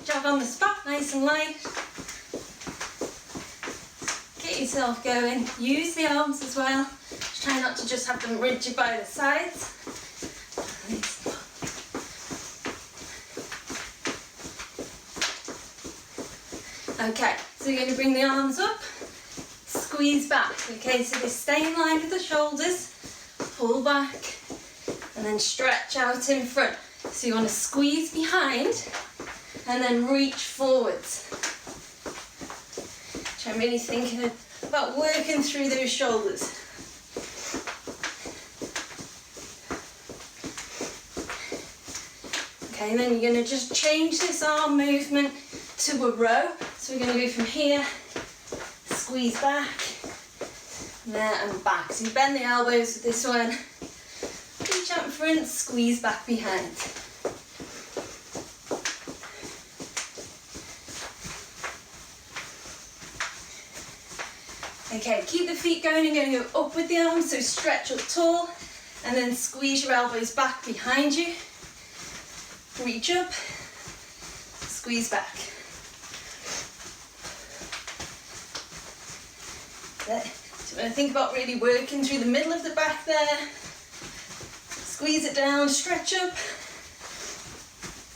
jog on the spot, nice and light. Get yourself going. Use the arms as well. Just try not to just have them rigid by the sides. Okay, so you're going to bring the arms up, squeeze back. Okay, so they stay in line with the shoulders, pull back, and then stretch out in front. So you want to squeeze behind and then reach forwards. So I'm really thinking about working through those shoulders. Okay, and then you're going to just change this arm movement to a row. So we're going to go from here, squeeze back, there and back. So you bend the elbows with this one, reach out in front, squeeze back behind. Okay, keep the feet going and going up with the arms, so stretch up tall, and then squeeze your elbows back behind you. Reach up, squeeze back. So when I think about really working through the middle of the back there, squeeze it down, stretch up,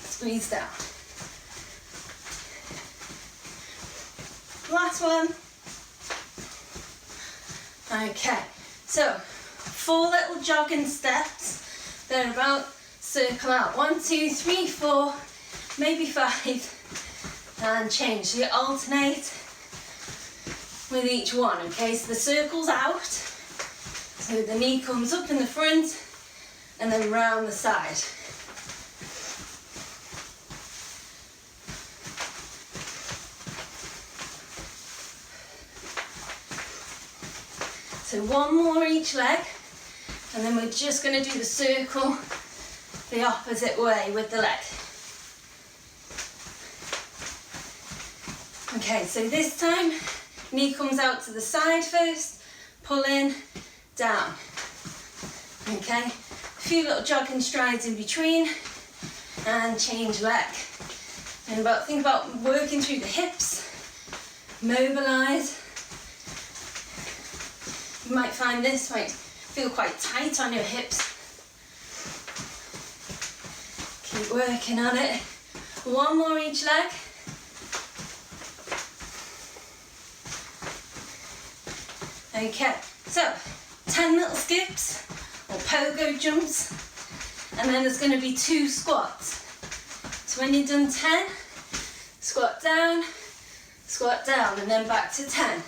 squeeze down. Last one. Okay, so 4 little jogging steps. They're about circle out. 1, 2, 3, 4, maybe 5, and change. So you alternate with each one, okay? So the circle's out, so the knee comes up in the front and then round the side. So 1 more each leg, and then we're just going to do the circle the opposite way with the leg. Okay, so this time, knee comes out to the side first, pull in, down. Okay, a few little jogging strides in between, and change leg. And think about working through the hips, mobilise. You might find this might feel quite tight on your hips. Keep working on it. 1 more each leg. Okay, so 10 little skips or pogo jumps, and then there's going to be 2 squats. So when you've done 10, squat down, and then back to 10.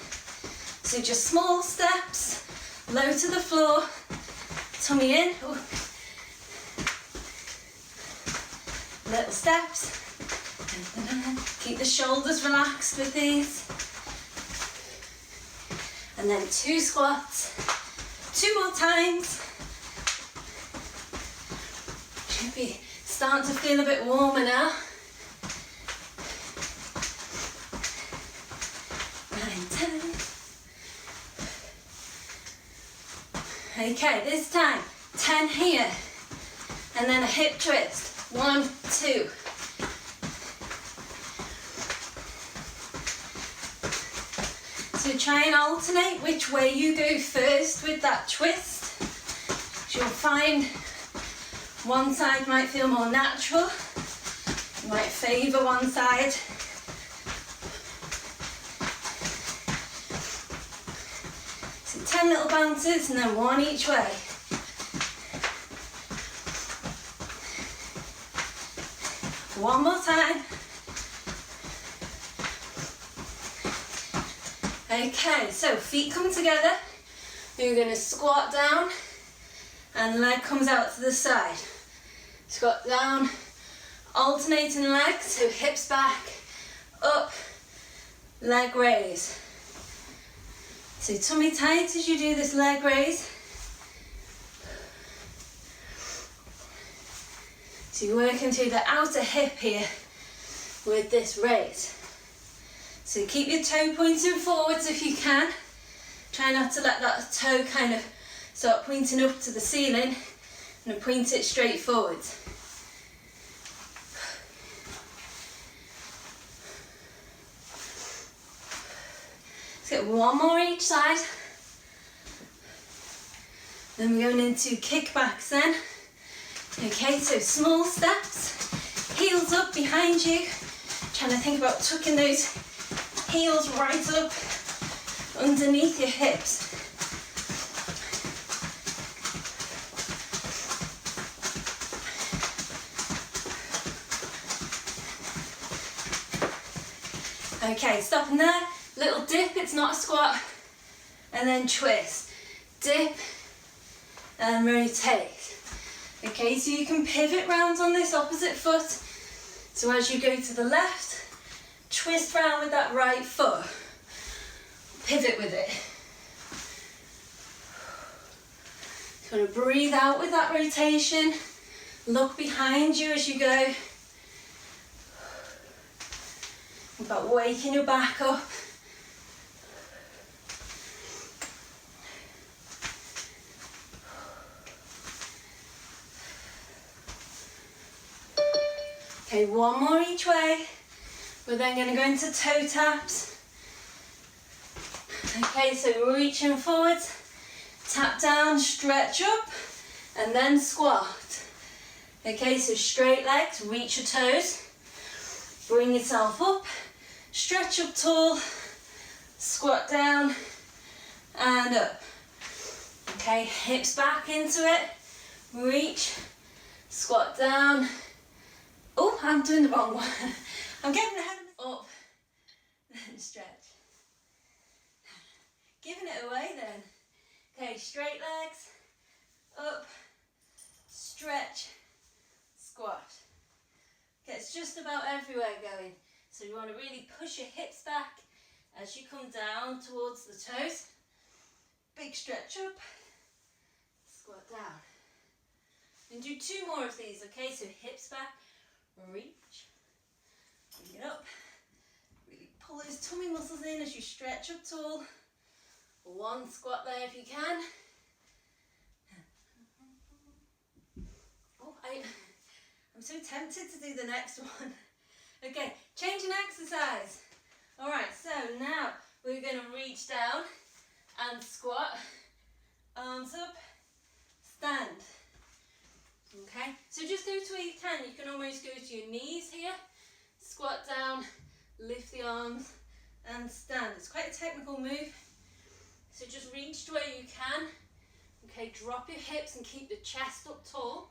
So just small steps, low to the floor, tummy in. Ooh. Little steps. Keep the shoulders relaxed with these. And then 2 squats, 2 more times. Should be starting to feel a bit warmer now. 9, 10. Okay, this time, 10 here, and then a hip twist. 1, 2. So try and alternate which way you go first with that twist. So you'll find one side might feel more natural. You might favour one side. So 10 little bounces and then 1 each way. One more time. Okay, so feet come together. You're going to squat down and leg comes out to the side. Squat down, alternating legs, so hips back, up, leg raise. So tummy tight as you do this leg raise. So you're working through the outer hip here with this raise. So keep your toe pointing forwards if you can. Try not to let that toe kind of start pointing up to the ceiling, and point it straight forwards. get one more each side. Then we're going into kickbacks then. Okay, so small steps, heels up behind you. Trying to think about tucking those heels right up underneath your hips. Okay, stopping there, little dip, it's not a squat, and then twist, dip, and rotate. Okay, so you can pivot round on this opposite foot. So as you go to the left, twist round with that right foot, pivot with it. So going to breathe out with that rotation, look behind you as you go. About waking your back up. Okay, one more each way. We're then going to go into toe taps. Okay, so we're reaching forwards, tap down, stretch up, and then squat. Okay, so straight legs, reach your toes, bring yourself up, stretch up tall, squat down, and up. Okay, hips back into it, reach, squat down. Oh, I'm doing the wrong one. I'm getting ahead of it. Up, then stretch. Giving it away then. Okay, straight legs, up, stretch, squat. Okay, it's just about everywhere going. So you want to really push your hips back as you come down towards the toes. Big stretch up, squat down. And do 2 more of these, okay? So hips back, reach, bring it up. Really pull those tummy muscles in as you stretch up tall. 1 squat there if you can. Oh, I'm so tempted to do the next one. Okay, changing exercise. All right, so now we're going to reach down and squat. Arms up, stand. Okay, so just go to where you can. You can almost go to your knees here. Squat down, lift the arms and stand. It's quite a technical move. So just reach to where you can. Okay, drop your hips and keep the chest up tall.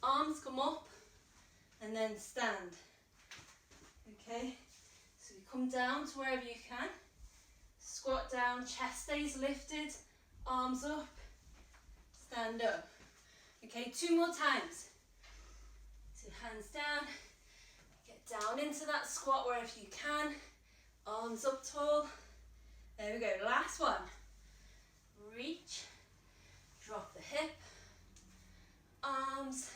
Arms come up and then stand. Okay, so you come down to wherever you can. Squat down, chest stays lifted, arms up, stand up. Okay, 2 more times. So hands down, get down into that squat wherever you can. Arms up tall. There we go, last one. Reach, drop the hip, arms,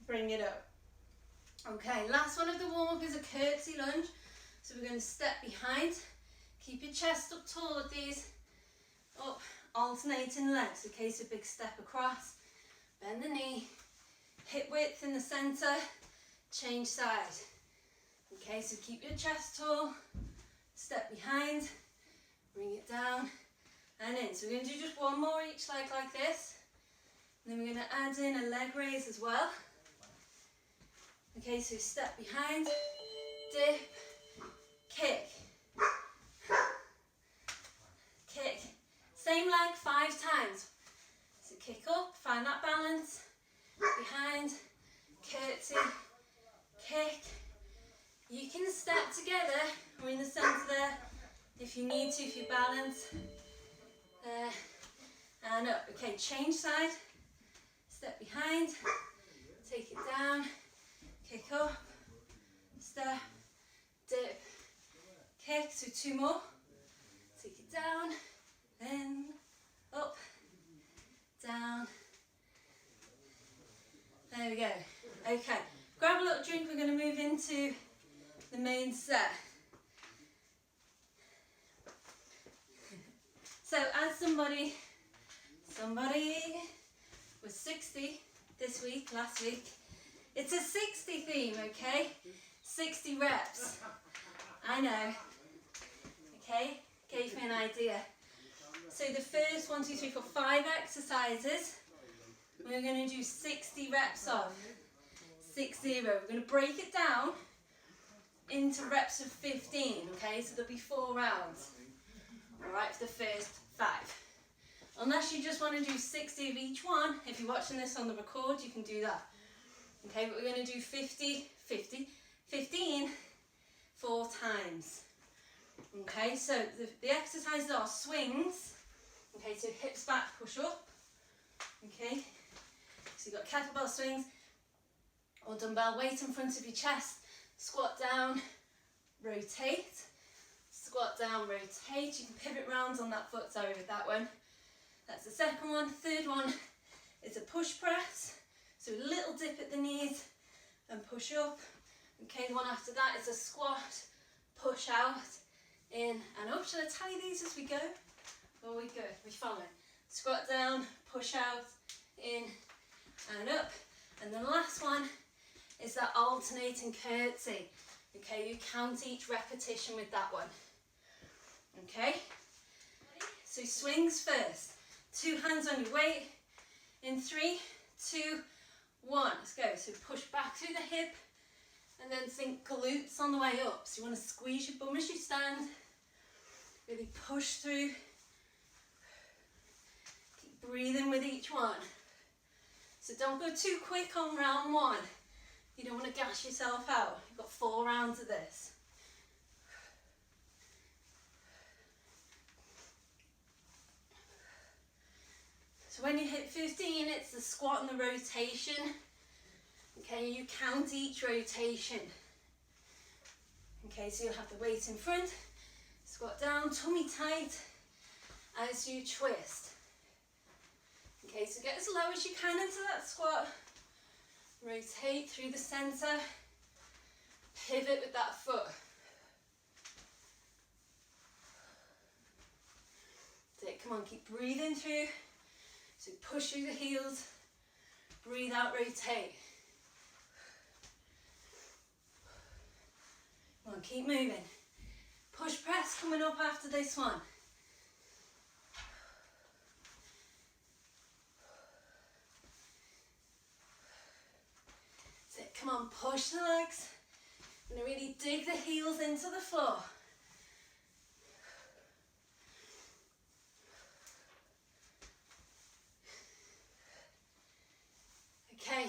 bring it up. Okay, last one of the warm-up is a curtsy lunge. So we're going to step behind, keep your chest up tall with these, up, alternating legs. Okay, so big step across, bend the knee, hip width in the centre, change side. Okay, so keep your chest tall, step behind, bring it down and in. So we're going to do just 1 more each leg like this. And then we're going to add in a leg raise as well. Okay, so step behind, dip, kick, kick. Same leg 5 times. So kick up, find that balance, behind, curtsy, kick. You can step together or in the centre there if you need to, if you balance. And up. Okay, change side, step behind, take it down, kick up, step, dip, kick. So 2 more. Take it down, then up, down. There we go. Okay, grab a little drink. We're going to move into the main set. So as somebody was 60 this week, last week, it's a 60 theme, okay? 60 reps. I know. Okay, gave me an idea. So the first 1, 2, 3, 4, 5 exercises, we're going to do 60 reps of. 60. We're going to break it down into reps of 15, okay? So there'll be 4 rounds, all right, for the first 5. Unless you just want to do 60 of each one, if you're watching this on the record, you can do that. Okay, but we're going to do 15 4 times. Okay, so the exercises are swings. Okay, so hips back, push up. Okay, so you've got kettlebell swings or dumbbell weight in front of your chest. Squat down, rotate. Squat down, rotate. You can pivot round on that foot, sorry, with that one. That's the second one. Third one is a push press. So a little dip at the knees and push up. Okay, the one after that is a squat, push out, in and up. Shall I tell you these as we go? Or we good? We following? Squat down, push out, in and up. And the last one is that alternating curtsy. Okay, you count each repetition with that one. Okay? So swings first. 2 hands on your weight. In 3, 2, 1. Let's go. So push back through the hip and then think glutes on the way up. So you want to squeeze your bum as you stand. Really push through. Keep breathing with each one. So don't go too quick on round 1. You don't want to gas yourself out. You've got 4 rounds of this. So when you hit 15, it's the squat and the rotation. Okay, you count each rotation. Okay, so you'll have the weight in front, squat down, tummy tight as you twist. Okay, so get as low as you can into that squat. Rotate through the center. Pivot with that foot. That's it, come on, keep breathing through. So push through the heels, breathe out, rotate. Come on, keep moving. Push press coming up after this one. That's it, come on, push the legs. And really dig the heels into the floor. Okay,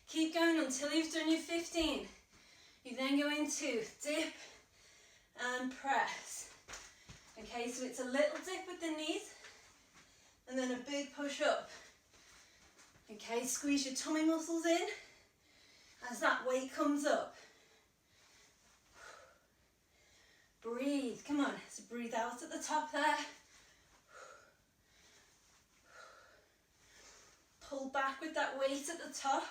keep going until you've done your 15. You then go into dip and press. Okay, so it's a little dip with the knees and then a big push up. Okay, squeeze your tummy muscles in as that weight comes up. Breathe, come on, so breathe out at the top there. Pull back with that weight at the top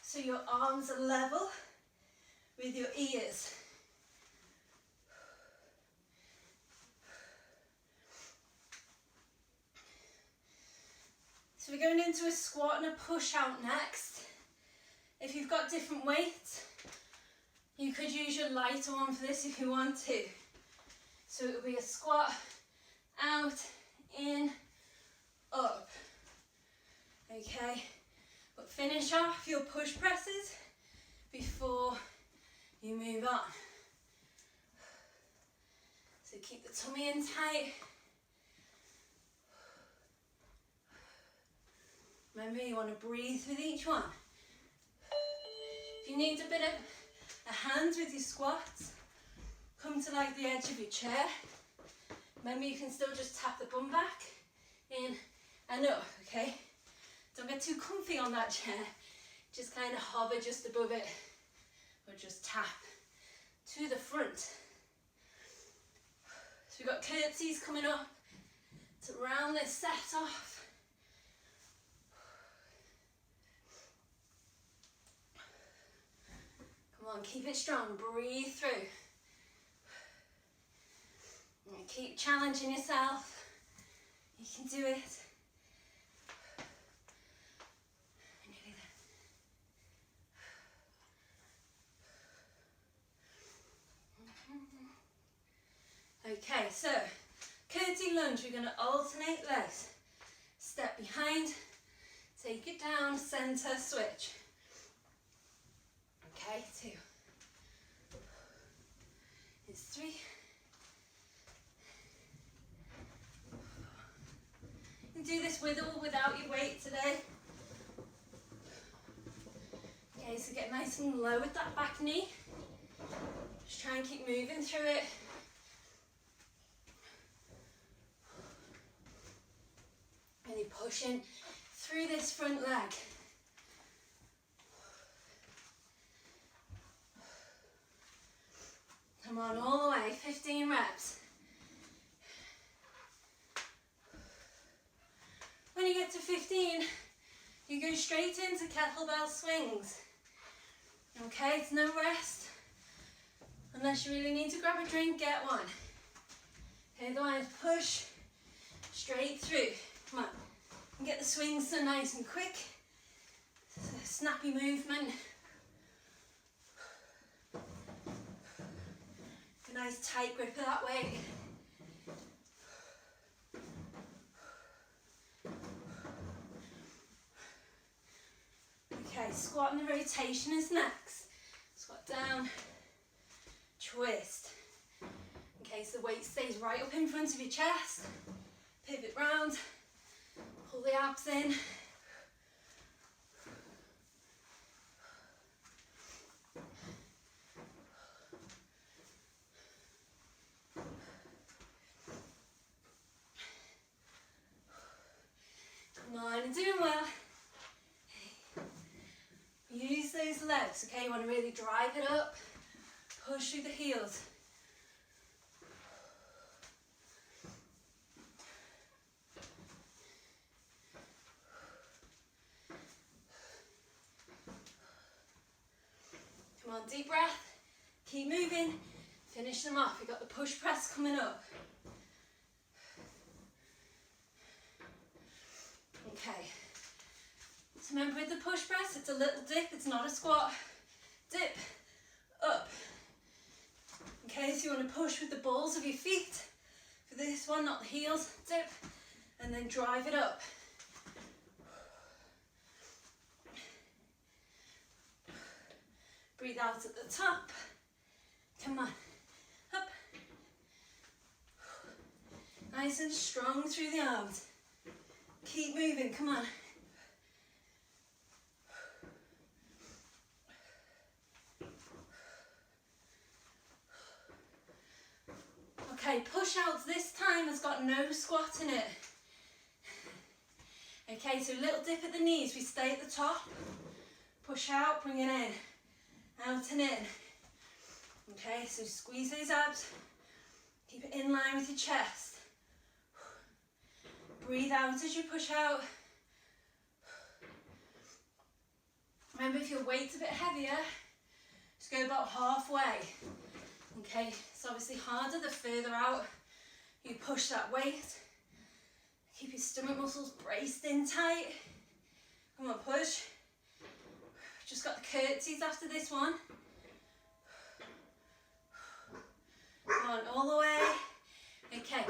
so your arms are level with your ears. So we're going into a squat and a push out next. If you've got different weights, you could use your lighter one for this if you want to. So it will be a squat, out, in, up. Okay, but finish off your push presses before you move on. So keep the tummy in tight. Remember, you want to breathe with each one. If you need a bit of a hand with your squats, come to like the edge of your chair. Remember, you can still just tap the bum back, in and up, okay? Don't get too comfy on that chair. Just kind of hover just above it, or just tap to the front. So we've got curtsies coming up to round this set off. Come on, keep it strong, breathe through. And keep challenging yourself. You can do it. Okay, so curtsy lunge, we're going to alternate legs. Step behind, take it down, center, switch. Okay, 2. It's 3. You can do this with or without your weight today. Okay, so get nice and low with that back knee. Just try and keep moving through it. Really pushing through this front leg. Come on, all the way, 15 reps. When you get to 15, you go straight into kettlebell swings. Okay, it's no rest. Unless you really need to grab a drink, get one. Otherwise, push straight through. Come on, and get the swings so nice and quick. It's a snappy movement. A nice tight grip of that weight. Okay, squat and the rotation is next. Squat down, twist. Okay, so the weight stays right up in front of your chest. Pivot round, pull the abs in. Come on, you're doing well. Use those legs, okay? You want to really drive it up, push through the heels. Come on, deep breath, keep moving, finish them off. We've got the push press coming up. Okay, so remember with the push press, it's a little dip, it's not a squat. Dip, up. Okay, so you want to push with the balls of your feet. For this one, not the heels, dip, and then drive it up. Breathe out at the top. Come on, up. Nice and strong through the arms. Keep moving, come on. Okay, push outs this time has got no squat in it. Okay, so a little dip at the knees, we stay at the top. Push out, bring it in. Out and in. Okay, so squeeze those abs. Keep it in line with your chest. Breathe out as you push out. Remember, if your weight's a bit heavier, just go about halfway. Okay, it's obviously harder the further out you push that weight. Keep your stomach muscles braced in tight. Come on, push. Just got the curtsies after this one. Come on, all the way. Okay,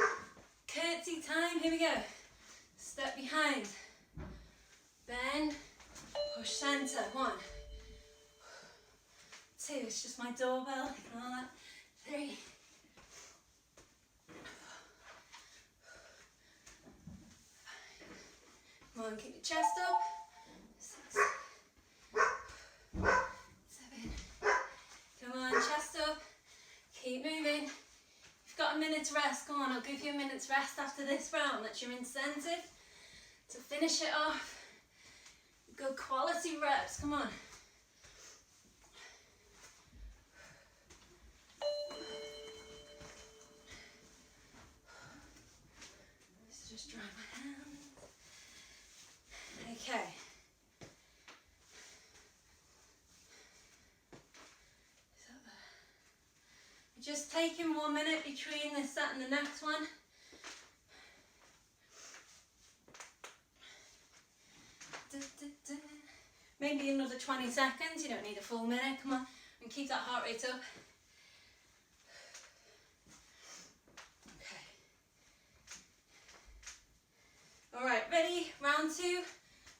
curtsy time, here we go. Step behind, bend, push center. 1, 2, it's just my doorbell, ignore that. 3, 5. Come on, keep your chest up. 6, 7. Come on, chest up. Keep moving. You've got a minute's rest. Come on, I'll give you a minute's rest after this round. That's your incentive to finish it off. Good quality reps. Come on. Let's just dry my hands. Okay. Just taking 1 minute between this set and the next one. Maybe another 20 seconds, you don't need a full minute, come on, and keep that heart rate up. Round 2,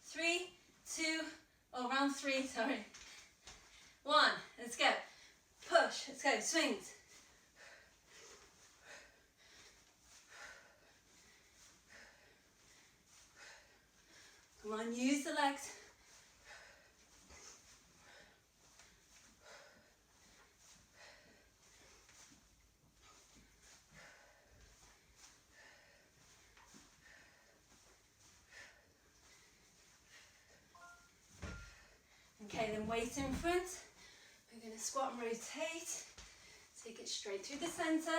3, 2, oh, round 3, sorry. 1, let's go. Push, let's go, swings. Come on, use the legs. Okay, then weight in front. We're going to squat and rotate. Take it straight through the centre.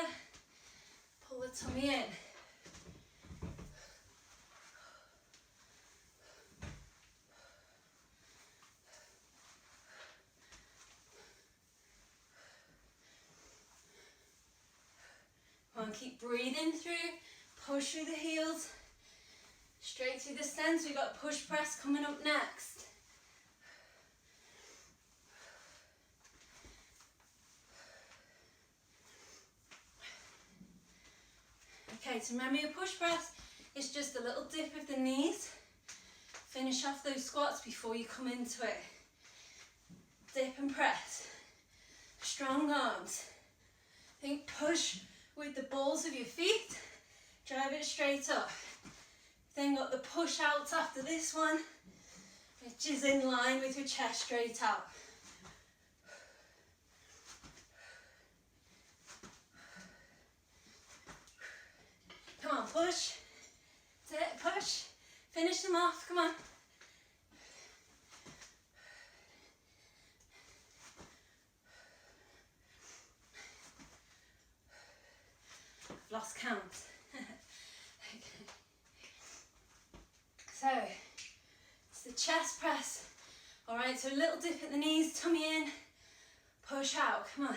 Pull the tummy in. Come on, keep breathing through. Push through the heels. Straight through the centre. We've got push press coming up next. Okay, so remember your push press is just a little dip of the knees. Finish off those squats before you come into it. Dip and press. Strong arms. Think push with the balls of your feet. Drive it straight up. Then got the push outs after this one, which is in line with your chest straight out. Come on, push, dip, push, finish them off, come on. I've lost count. Okay. So, it's the chest press. All right, so a little dip at the knees, tummy in, push out, come on.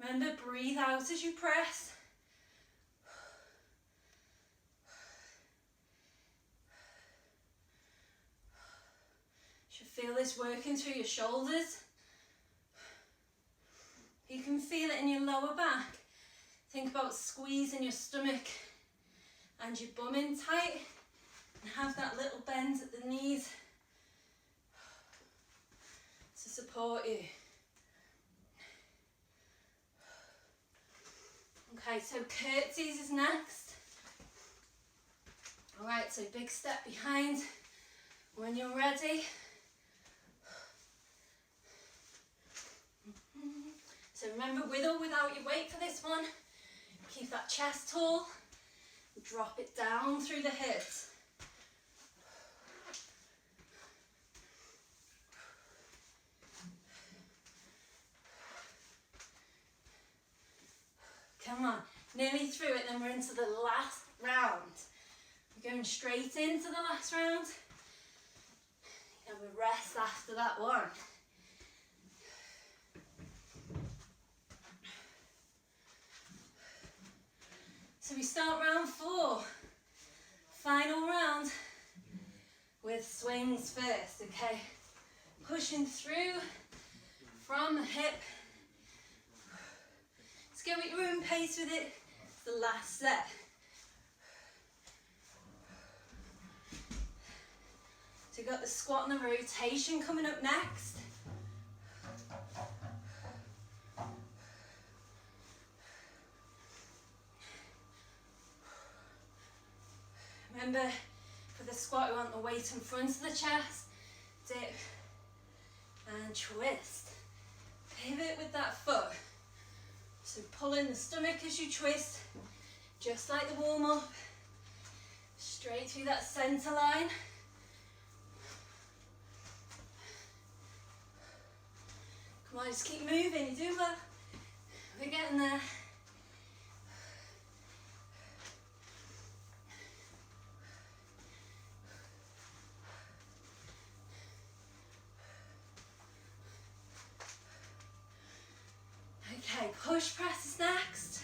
Remember, breathe out as you press. You should feel this working through your shoulders. You can feel it in your lower back. Think about squeezing your stomach and your bum in tight and have that little bend at the knees to support you. Okay, so curtsies is next. All right, so big step behind when you're ready. So remember, with or without your weight for this one, keep that chest tall, drop it down through the hips. Come on, nearly through it, then we're into the last round. We're going straight into the last round. And we rest after that one. So we start round 4, final round, with swings first, okay? Pushing through from the hip. Let's go at your own pace with it. It's the last set. So you've got the squat and the rotation coming up next. Remember, for the squat, we want the weight in front of the chest. Dip and twist. Pivot with that foot. So pull in the stomach as you twist, just like the warm-up. Straight through that centre line. Come on, just keep moving. You're doing well. We're getting there. Okay, push press is next.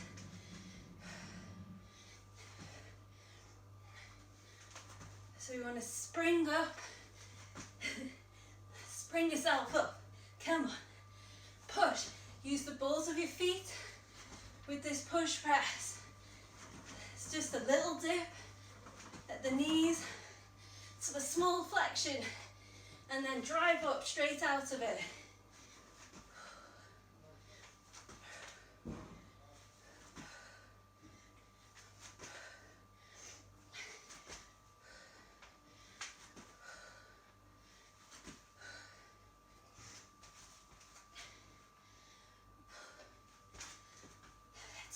So we want to spring up. Spring yourself up. Come on. Push. Use the balls of your feet with this push press. It's just a little dip Get the knees to a small flexion and then drive up straight out of it.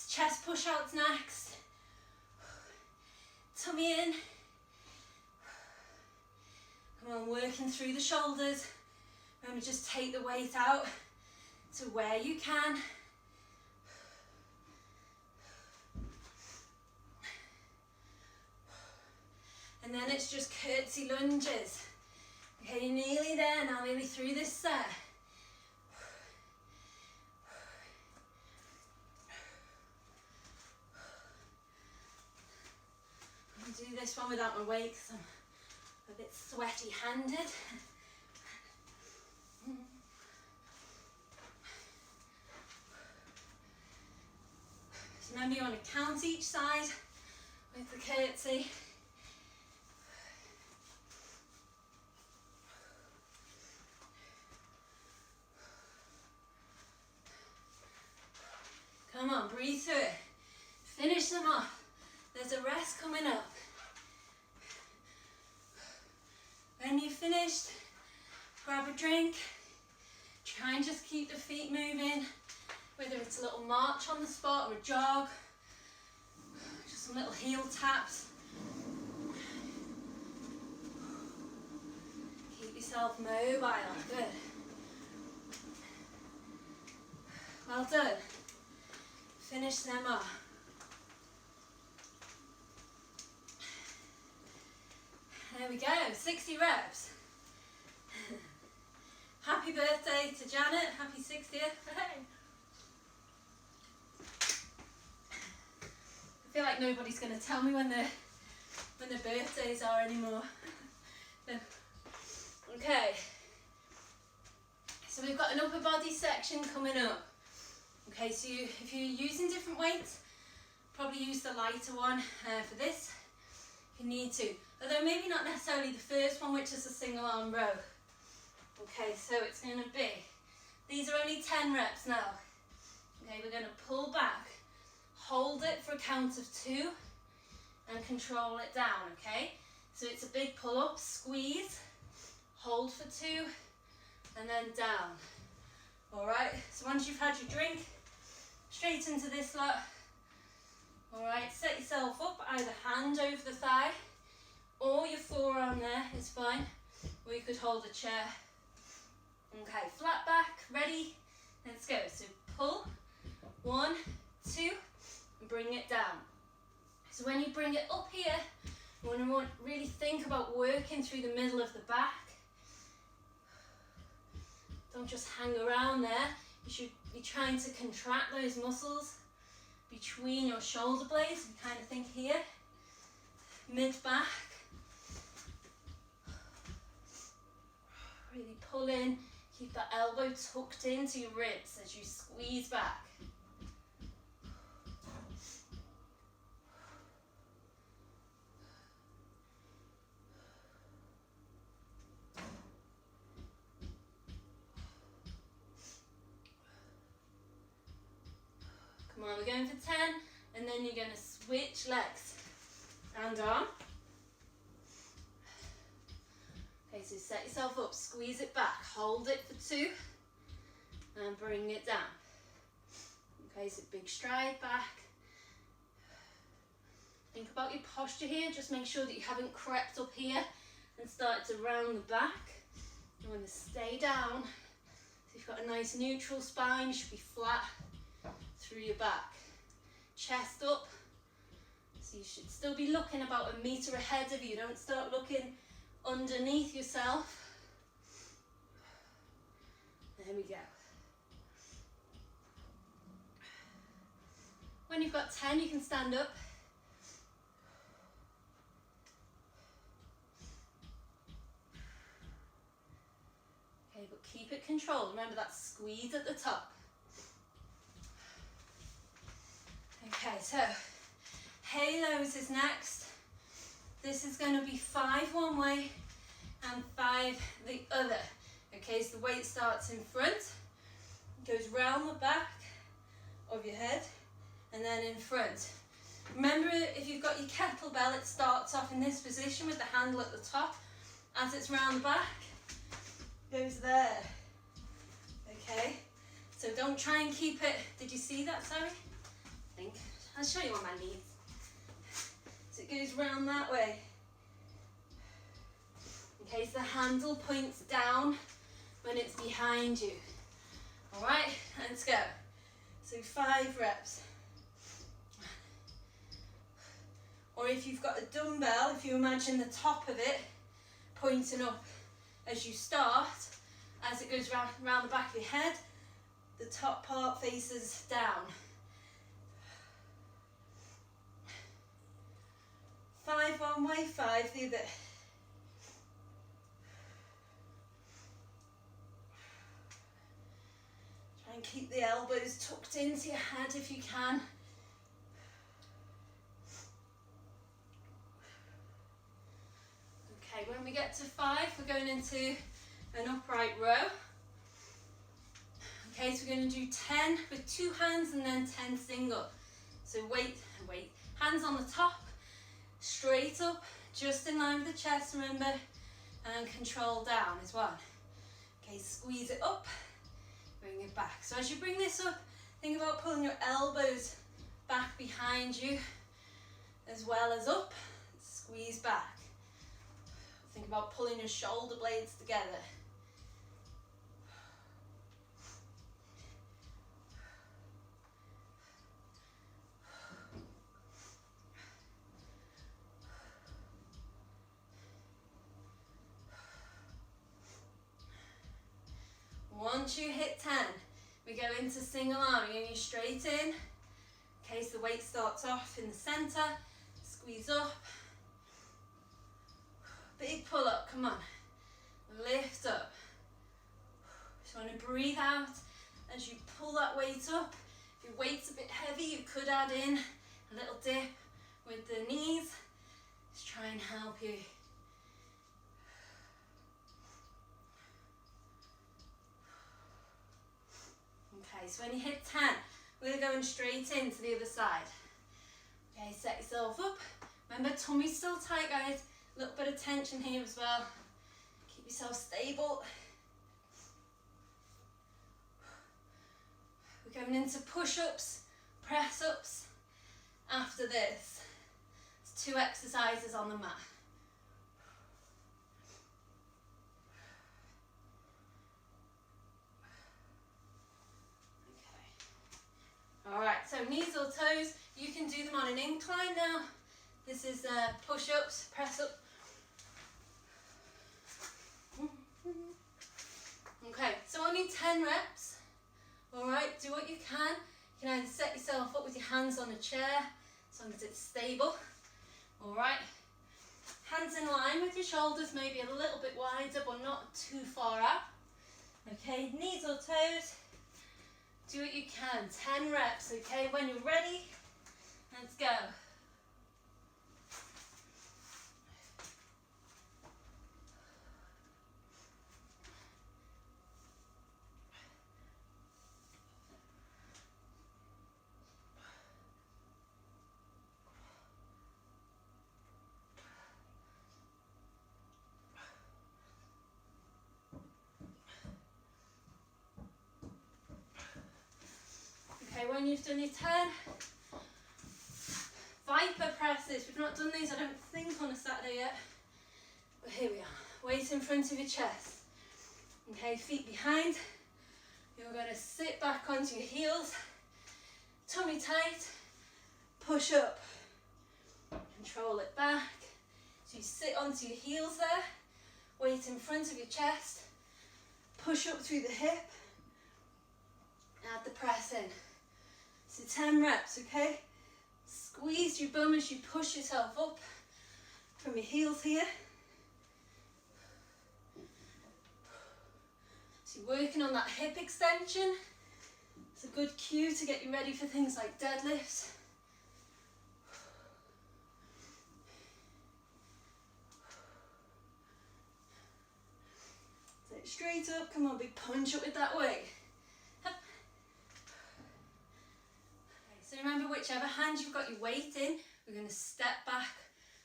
Chest push-outs next. Tummy in. Come on, working through the shoulders. Remember, just take the weight out to where you can. And then it's just curtsy lunges. Okay, you're nearly there now, nearly through this set. Do this one without my weight because I'm a bit sweaty handed. So remember, you want to count each side with the curtsy. Come on, breathe through it. Finish them off. There's a rest coming up. When you've finished, grab a drink. Try and just keep the feet moving, whether it's a little march on the spot or a jog, just some little heel taps. Keep yourself mobile. Good. Well done. Finish them off. There we go, 60 reps. Happy birthday to Janet, happy 60th. Hey. I feel like nobody's going to tell me when the birthdays are anymore. Okay, so we've got an upper body section coming up. Okay, so if you're using different weights, probably use the lighter one for this. You need to, although maybe not necessarily the first one, which is a single arm row. Okay, so it's going to be, these are only 10 reps now. Okay, we're going to pull back, hold it for a count of 2 and control it down, okay? So it's a big pull up, squeeze, hold for 2 and then down. All right, so once you've had your drink, straight into this lot. All right, set yourself up, either hand over the thigh or your forearm there is fine, or you could hold a chair. Okay, flat back, ready, let's go. So pull, 1, 2, and bring it down. So when you bring it up here, you want to really think about working through the middle of the back. Don't just hang around there. You should be trying to contract those muscles between your shoulder blades. You kind of think here, mid-back. Really pull in, keep that elbow tucked into your ribs as you squeeze back. Come on, we're going for 10, and then you're going to switch legs and arm. Okay, so set yourself up, squeeze it back, hold it for 2, and bring it down. Okay, so big stride back. Think about your posture here, just make sure that you haven't crept up here and started to round the back. You want to stay down. So you've got a nice neutral spine, you should be flat through your back. Chest up, so you should still be looking about 1 meter ahead of you. Don't start looking underneath yourself. There we go. When you've got 10, you can stand up. Okay, but keep it controlled. Remember that squeeze at the top. Okay, so halos is next. This is going to be 5 one way and 5 the other. Okay, so the weight starts in front, goes round the back of your head, and then in front. Remember, if you've got your kettlebell, it starts off in this position with the handle at the top. As it's round the back, goes there. Okay, so don't try and keep it. Did you see that, sorry? I think. I'll show you on my knees. So it goes round that way. Okay, so the handle points down when it's behind you. All right, let's go. So 5 reps. Or if you've got a dumbbell, if you imagine the top of it pointing up as you start, as it goes round the back of your head, the top part faces down. 5 one way, 5 the other. Try and keep the elbows tucked into your head if you can. Okay, when we get to 5, we're going into an upright row. Okay, so we're going to do 10 with 2 hands and then 10 single. So weight, hands on the top, straight up, just in line with the chest, remember, and control down as well. Okay, squeeze it up, bring it back. So as you bring this up, think about pulling your elbows back behind you as well as up, squeeze back. Think about pulling your shoulder blades together. Once you hit 10, we go into single arm. You're going to straight in. Okay, so the weight starts off in the center. Squeeze up. Big pull up, come on. Lift up. Just want to breathe out as you pull that weight up. If your weight's a bit heavy, you could add in a little dip with the knees. Just try and help you. Okay, so when you hit 10, we're going straight into the other side. Okay, set yourself up. Remember, tummy's still tight, guys. A little bit of tension here as well. Keep yourself stable. We're going into push-ups, press-ups after this. It's 2 exercises on the mat. Okay. All right, so knees or toes, you can do them on an incline now. This is push-ups, press-up. Okay, so only 10 reps. All right, do what you can. You can either set yourself up with your hands on a chair, as long as it's stable. All right, hands in line with your shoulders, maybe a little bit wider, but not too far out. Okay, knees or toes, do what you can. 10 reps, okay? When you're ready, let's go. Okay, when you've done your 10, Viper presses. We've not done these, I don't think, on a Saturday yet. But here we are. Weight in front of your chest. Okay, feet behind. You're going to sit back onto your heels. Tummy tight. Push up. Control it back. So you sit onto your heels there. Weight in front of your chest. Push up through the hip. Add the press in. So 10 reps, okay? Squeeze your bum as you push yourself up from your heels here. So you're working on that hip extension. It's a good cue to get you ready for things like deadlifts. straight up, come on, big punch up with that weight. Okay, so remember, whichever hand you've got your weight in, we're going to step back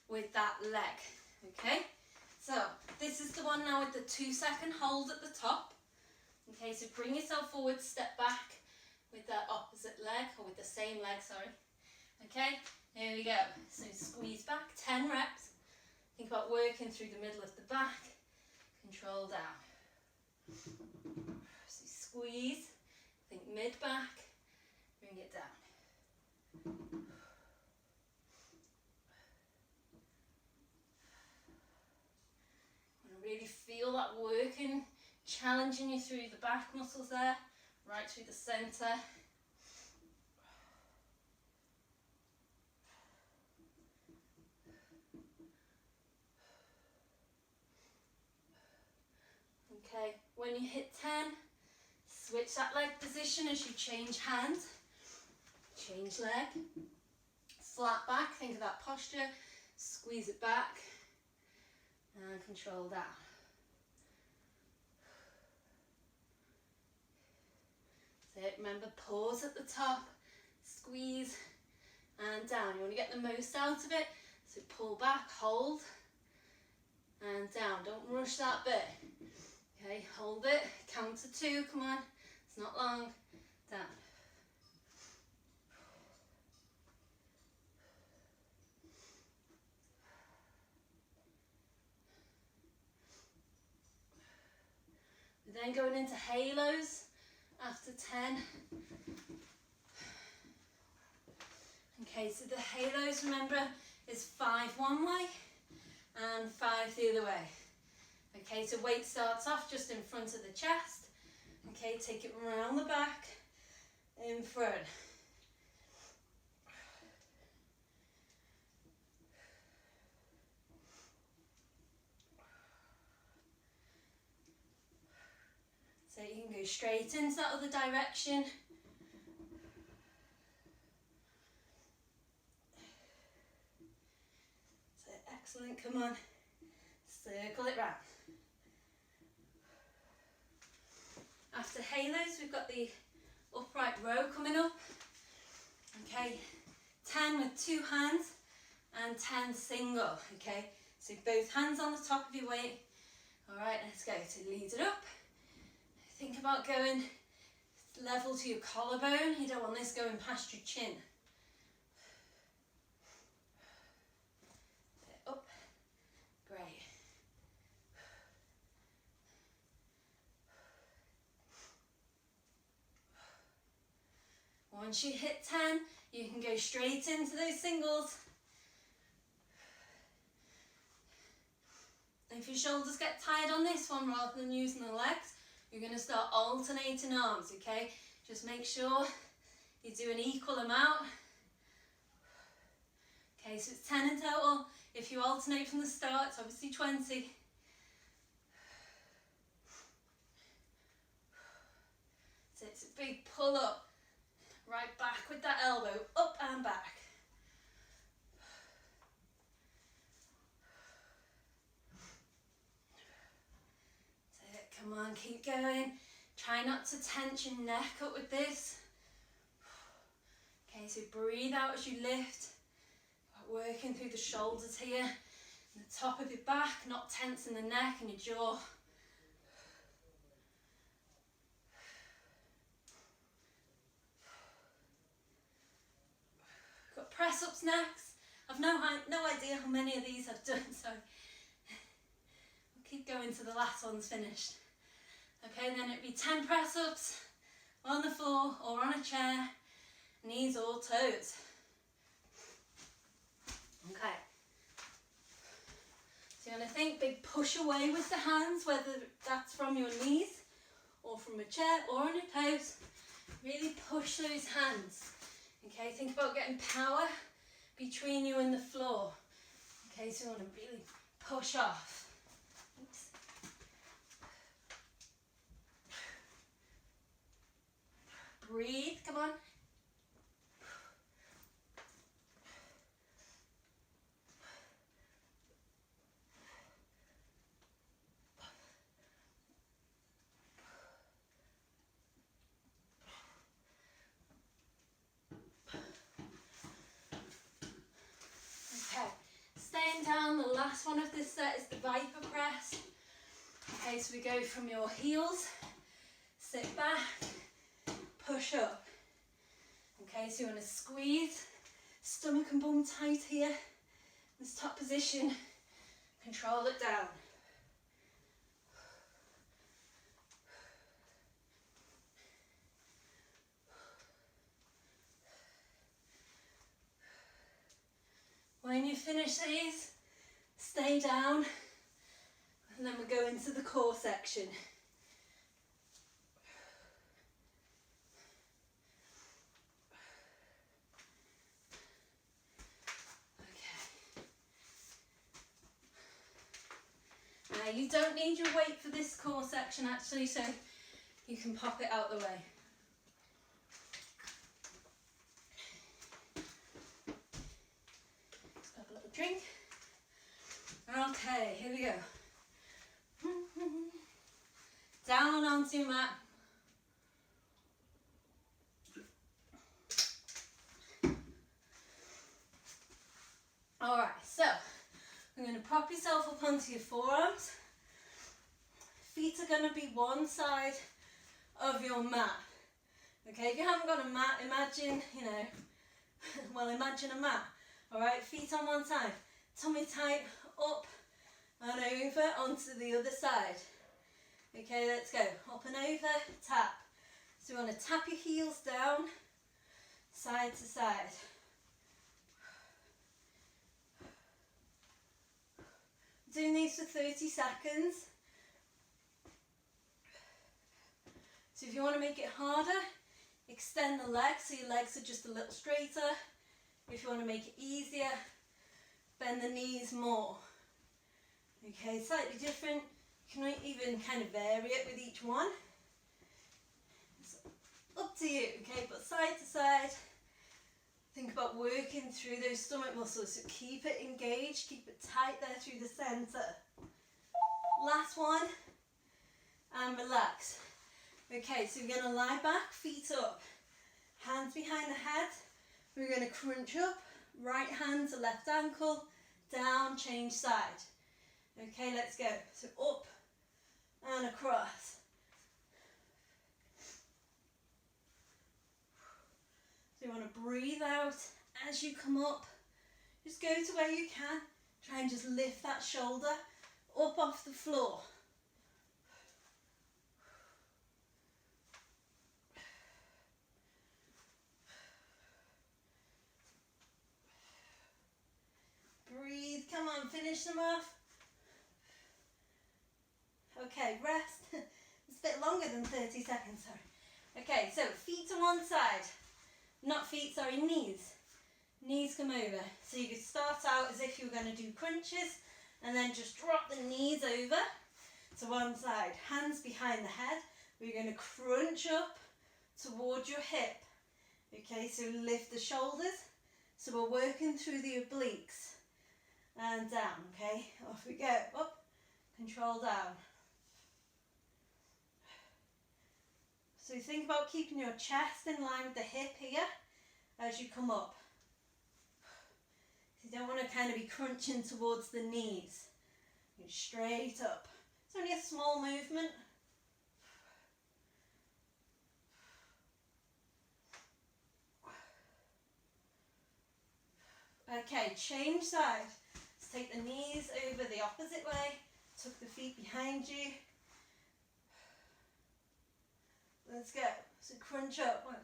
with that leg, okay? So, this is the one now with the 2-second hold at the top. Okay, so bring yourself forward, step back with that opposite leg, or with the same leg, sorry. Okay, here we go. So squeeze back, 10 reps. Think about working through the middle of the back. Control down. So squeeze, think mid back, bring it down. Really feel that working, challenging you through the back muscles there, right through the centre. Okay, when you hit 10, switch that leg position as you change hand. Change leg. Flat back, think of that posture. Squeeze it back. And control down. So remember, pause at the top, squeeze and down. You want to get the most out of it, so pull back, hold and down. Don't rush that bit. Okay, hold it, count to 2, come on, it's not long, down. Then going into halos after 10. Okay, so the halos, remember, is 5 one way and 5 the other way. Okay, so weight starts off just in front of the chest. Okay, take it round the back, in front. So you can go straight into that other direction. So excellent, come on. Circle it round. After halos, we've got the upright row coming up. Okay, 10 with 2 hands and 10 single. Okay, so both hands on the top of your weight. All right, let's go. So lead it up. Think about going level to your collarbone. You don't want this going past your chin. Up. Great. Once you hit 10, you can go straight into those singles. If your shoulders get tired on this one rather than using the legs, you're going to start alternating arms, okay? Just make sure you do an equal amount. Okay, so it's 10 in total. If you alternate from the start, it's obviously 20. So it's a big pull up, right back with that elbow, up and back. Come on, keep going. Try not to tense your neck up with this. Okay, so breathe out as you lift. Working through the shoulders here. And the top of your back, not tensing the neck and your jaw. Got press-ups next. I've no idea how many of these I've done, so we'll keep going till the last one's finished. Okay, then it'd be 10 press-ups on the floor or on a chair, knees or toes. Okay. So you're going to think big push away with the hands, whether that's from your knees or from a chair or on your toes. Really push those hands. Okay, think about getting power between you and the floor. Okay, so you want to really push off. Oops. Breathe, come on. last one of this set is the Viper press. Okay, so we go from your heels, sit back, push up. Okay, so you want to squeeze, stomach and bum tight here. This top position, control it down. When you finish these, stay down, and then we go into the core section. Now you don't need your weight for this core section actually, so you can pop it out the way. Let's grab a little drink. Okay, here we go. Down onto your mat. Alright, so I'm going to prop yourself up onto your forearms. Feet are going to be one side of your mat. Okay, if you haven't got a mat, imagine, imagine a mat. Alright, feet on one side, tummy tight, up and over onto the other side. Okay, let's go. Up and over, tap. So you want to tap your heels down, side to side. Doing these for 30 seconds. So if you want to make it harder, extend the legs so your legs are just a little straighter. If you want to make it easier, bend the knees more. Okay, slightly different. You can even kind of vary it with each one. It's up to you, okay, but side to side. Think about working through those stomach muscles, so keep it engaged, keep it tight there through the centre. Last one, and relax. Okay, so we're going to lie back, feet up, hands behind the head. We're going to crunch up, right hand to left ankle, down, change side. Okay, let's go. So up and across. So you want to breathe out as you come up. Just go to where you can. Try and just lift that shoulder up off the floor. Breathe, come on, finish them off. Okay, rest. It's a bit longer than 30 seconds, sorry. Okay, so feet to one side. Not feet, sorry, knees. Knees come over. So you could start out as if you were going to do crunches and then just drop the knees over to one side. Hands behind the head. We're going to crunch up towards your hip. Okay, so lift the shoulders. So we're working through the obliques. And down, okay? Off we go. Up, control down. So think about keeping your chest in line with the hip here as you come up. You don't want to kind of be crunching towards the knees. You're straight up. It's only a small movement. Okay, change side. Let's take the knees over the opposite way. Tuck the feet behind you. Let's go. So crunch up. One.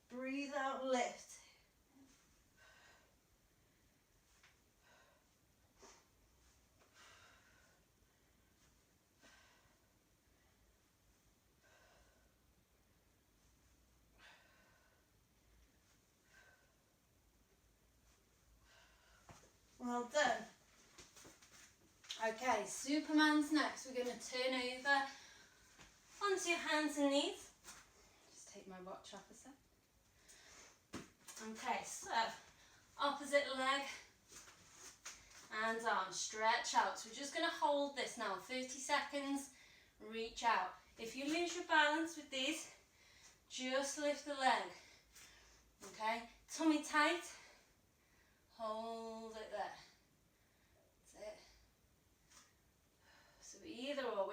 Breathe out, lift. Well done. Okay, Superman's next. We're going to turn over onto your hands and knees. Just take my watch off a sec. Okay, so opposite leg and arm, stretch out. So we're just going to hold this now, 30 seconds, reach out. If you lose your balance with these, just lift the leg. Okay, tummy tight, hold it there. That's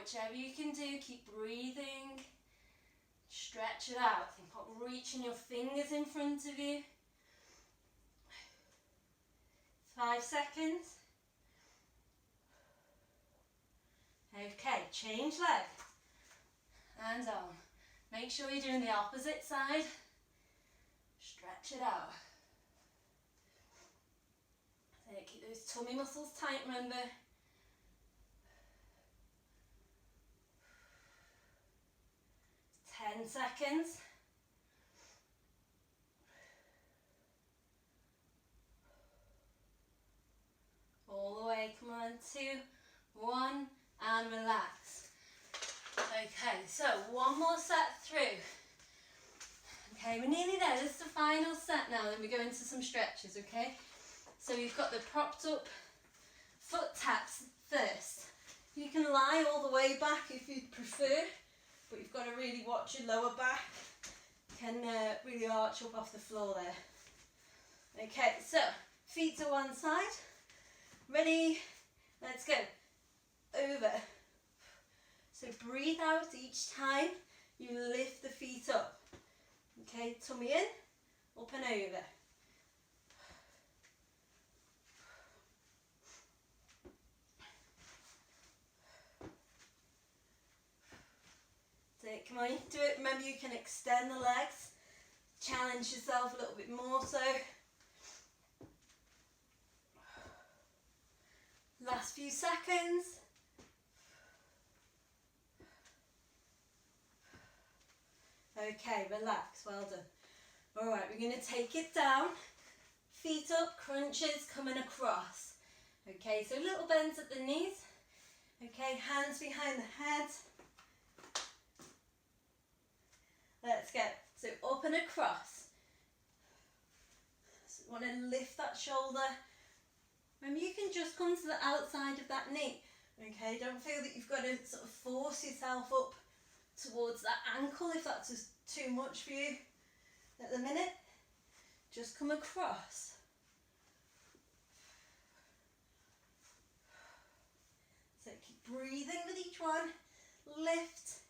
whichever you can do, keep breathing. Stretch it out. Think about reaching your fingers in front of you. 5 seconds. Okay, change leg. And on. Make sure you're doing the opposite side. Stretch it out. Keep those tummy muscles tight, remember. 10 seconds. All the way, come on, 2, 1, and relax. Okay, so one more set through. Okay, we're nearly there. This is the final set now, then we go into some stretches, okay? So we've got the propped up foot taps first. You can lie all the way back if you'd prefer, but you've got to really watch your lower back. You can really arch up off the floor there. Okay, so feet to one side. Ready? Let's go. Over. So breathe out each time you lift the feet up. Okay, tummy in, up and over. Come on, you can do it. Remember, you can extend the legs, challenge yourself a little bit more so. Last few seconds. Okay, relax, well done. Alright, we're going to take it down. Feet up, crunches coming across. Okay, so little bends at the knees. Okay, hands behind the head. Let's go. So up and across. So you want to lift that shoulder. Remember, you can just come to the outside of that knee. Okay, don't feel that you've got to sort of force yourself up towards that ankle if that's just too much for you at the minute. Just come across. So keep breathing with each one. Lift.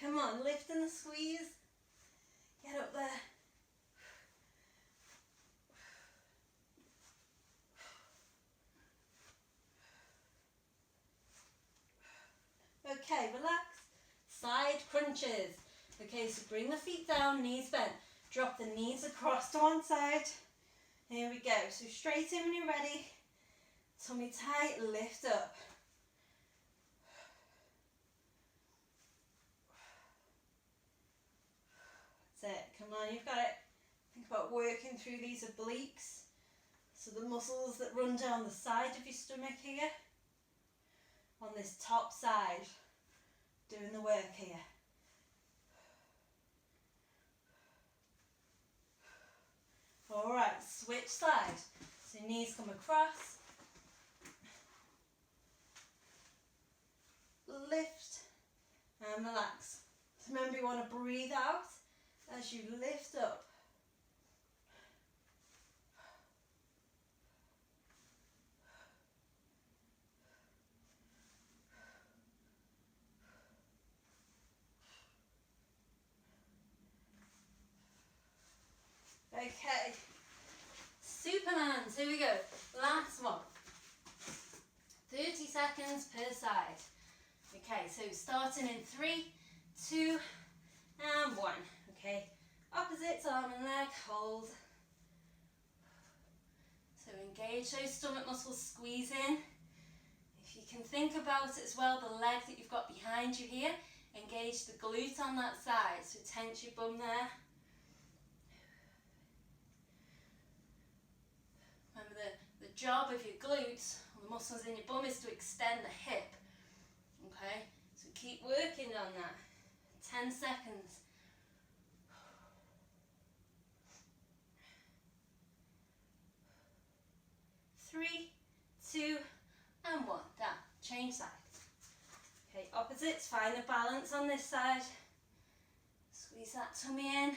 Come on, lift and squeeze. Get up there. Okay, relax. Side crunches. Okay, so bring the feet down, knees bent. Drop the knees across to one side. Here we go. So straight in when you're ready. Tummy tight, lift up. That's it. Come on, you've got it. Think about working through these obliques. So the muscles that run down the side of your stomach here. On this top side. Doing the work here. Alright, switch side. So knees come across. Lift and relax. So remember, you want to breathe out as you lift up. Okay, Superman, so here we go, last one, 30 seconds per side. Okay, so starting in 3, 2, and 1, okay, opposites, arm and leg, hold. So engage those stomach muscles, squeeze in. If you can think about it as well, the leg that you've got behind you here, engage the glute on that side, so tense your bum there. Remember, the job of your glutes, or the muscles in your bum, is to extend the hip. Okay, so keep working on that. 10 seconds. Three, 2, and 1. Down. Change side. Okay, opposites. Find the balance on this side. Squeeze that tummy in.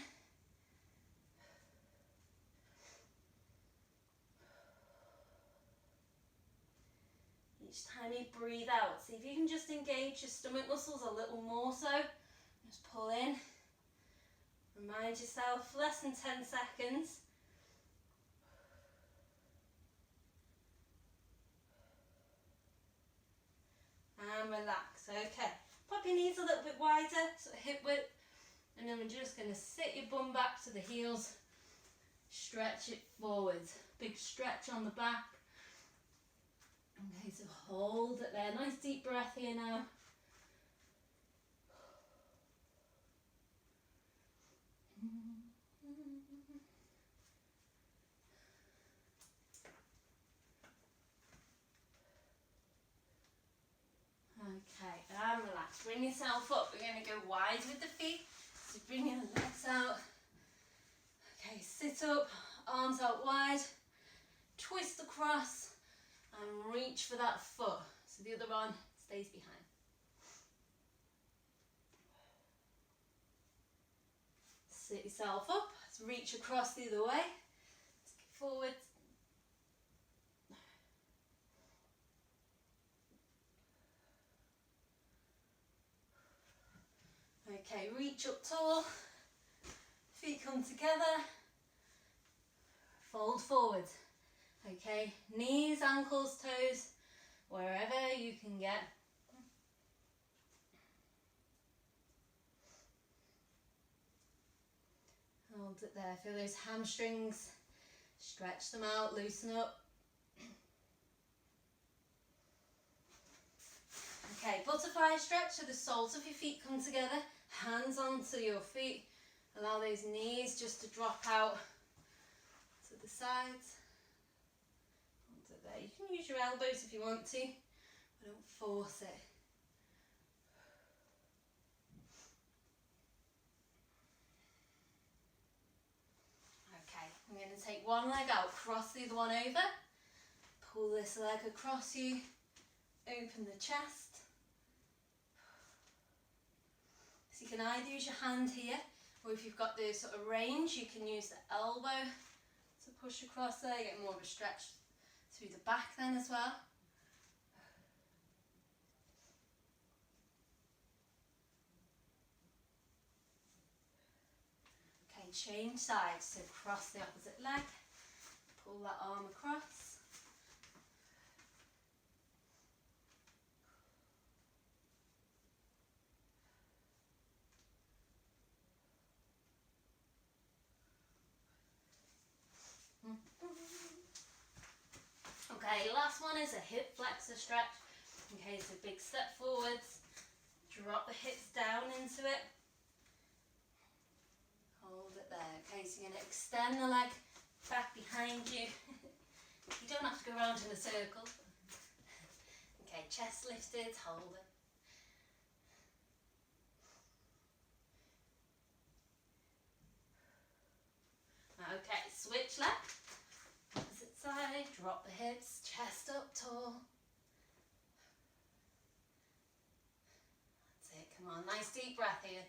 Each Each time you breathe out, see if you can just engage your stomach muscles a little more so. Just pull in. Remind yourself, less than 10 seconds. And relax, okay. Pop your knees a little bit wider, sort of hip width. And then we're just going to sit your bum back to the heels. Stretch it forwards. Big stretch on the back. Okay, so hold it there. Nice deep breath here now. Okay, and relax. Bring yourself up. We're going to go wide with the feet. So bring your legs out. Okay, sit up, arms out wide. Twist across and reach for that foot. So the other one stays behind. Sit yourself up. Let's reach across the other way. Let's get forward. Okay, reach up tall, feet come together, fold forward. Okay, knees, ankles, toes, wherever you can get. Hold it there, feel those hamstrings, stretch them out, loosen up. Okay, butterfly stretch, so the soles of your feet come together, hands onto your feet, allow those knees just to drop out to the sides. Hold it there. You can use your elbows if you want to, but don't force it. Okay, I'm going to take one leg out, cross the other one over, pull this leg across you, open the chest. So you can either use your hand here, or if you've got the sort of range, you can use the elbow to push across there, get more of a stretch through the back then as well. Okay, change sides, so cross the opposite leg, pull that arm across. Okay, last one is a hip flexor stretch. Okay, so big step forwards, drop the hips down into it. Hold it there. Okay, so you're going to extend the leg back behind you. You don't have to go around in a circle. Okay, chest lifted, hold it. Okay, switch leg. Opposite side, drop the hips, chest up tall. That's it, come on, nice deep breath here.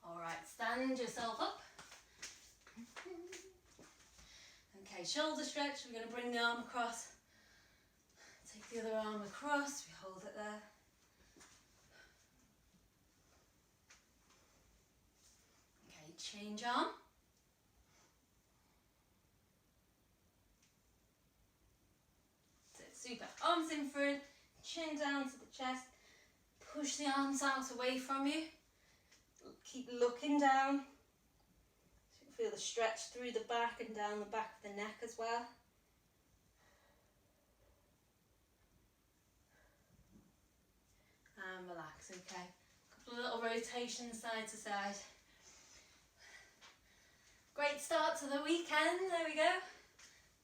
Alright, stand yourself up. Okay, shoulder stretch, we're going to bring the arm across. Take the other arm across, we hold it there. Okay, change arm. That's it, super. Arms in front, chin down to the chest. Push the arms out away from you. Keep looking down. So you can feel the stretch through the back and down the back of the neck as well. And relax, okay. Couple of little rotations side to side. Great start to the weekend, there we go.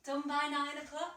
Done by 9 o'clock.